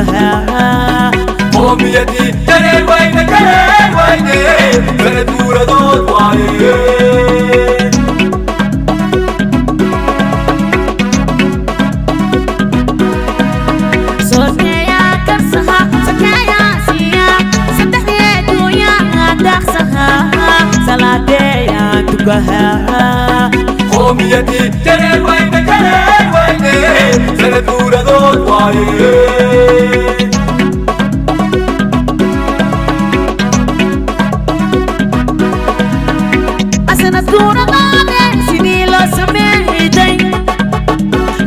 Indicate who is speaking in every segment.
Speaker 1: تبها
Speaker 2: قوميتي كرير وين سنة دود وايه
Speaker 1: صوتيا كرسها سكايا سيا صدقني دويا دخسها صلاتيا تبها
Speaker 2: قوميتي كرير وين سنة دود وايه
Speaker 1: Dura mane sinilo samedai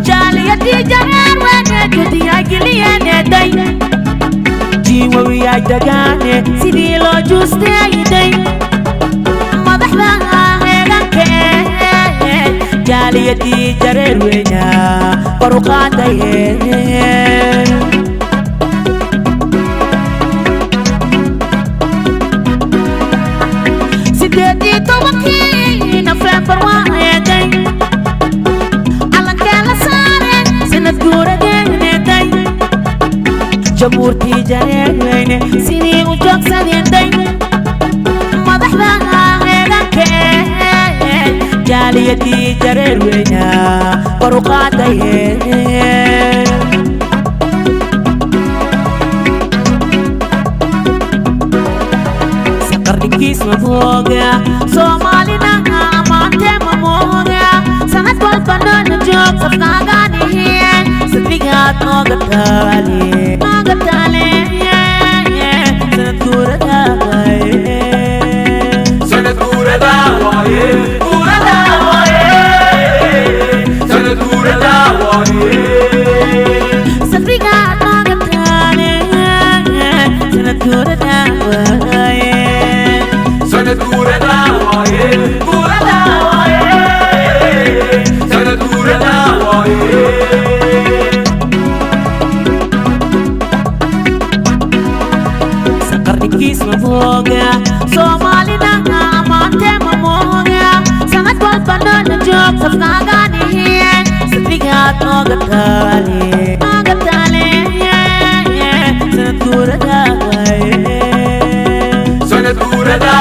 Speaker 1: Jaliya di jaran wane jodi agili ane dai Jiwa wi agdagane sinilo juste dai Madahla heranke Jaliya di jaran wenya Paruqata ye Sideti tawaki November waheday Alankala sare Sinad gura deneday Jamurti jareene Sini ujok sadenday Madahla heranke Jaliyati jareena Paruqata ye Sakarnikis maboga Somalina sangat balpanan jok safnagani setigat nogatale sanat kurada
Speaker 2: sanat kurada sanat kurada
Speaker 1: setigat nogatale sanat kurada
Speaker 2: sanat kurada
Speaker 1: Sakarnikis maboga Somalina amante mamoga sangat balpanan jok safnagani setigat nogatale sanat kurada
Speaker 2: sanat kurada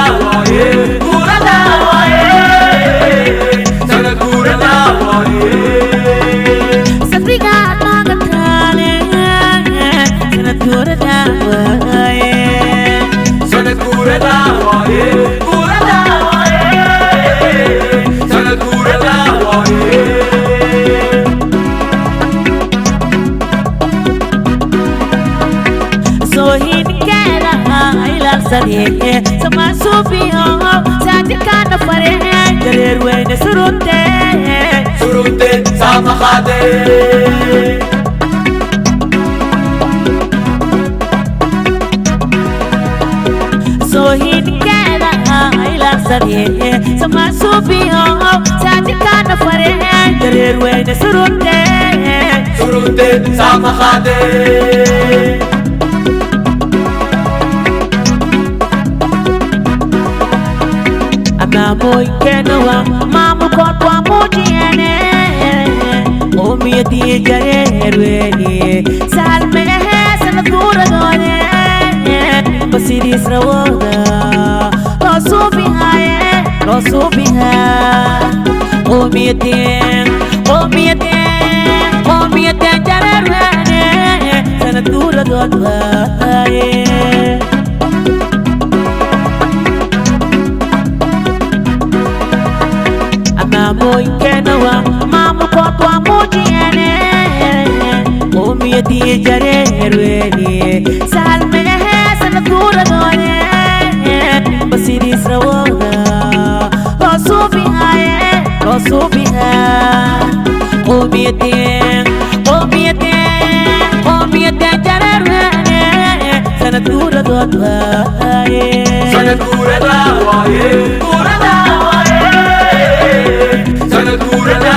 Speaker 2: sanat kurada
Speaker 1: setigat nogatale sanat kurada
Speaker 2: sanat kurada sanat kurada
Speaker 1: Sohin kera ilal sadiye sama sufiyo sadikana fare jarer wene surunte
Speaker 2: sama khade
Speaker 1: Sohin kera ilal sadiye sama sufiyo sadikana fare jarer wene surunte
Speaker 2: sama khade
Speaker 1: Mamoy kenawa mamu kwa mujiene Omi di jareerweni salme sanadura done Basiri srawoga Rosubi ha Omi di jareerweni sanadura done Mamoy kenawa mamu kwa mujiene Omi di jareerweni salme sanadura done Basiri srawoga Rosubi ha Omi di jareerweni sanadura done
Speaker 2: sanat kurada sanat kurada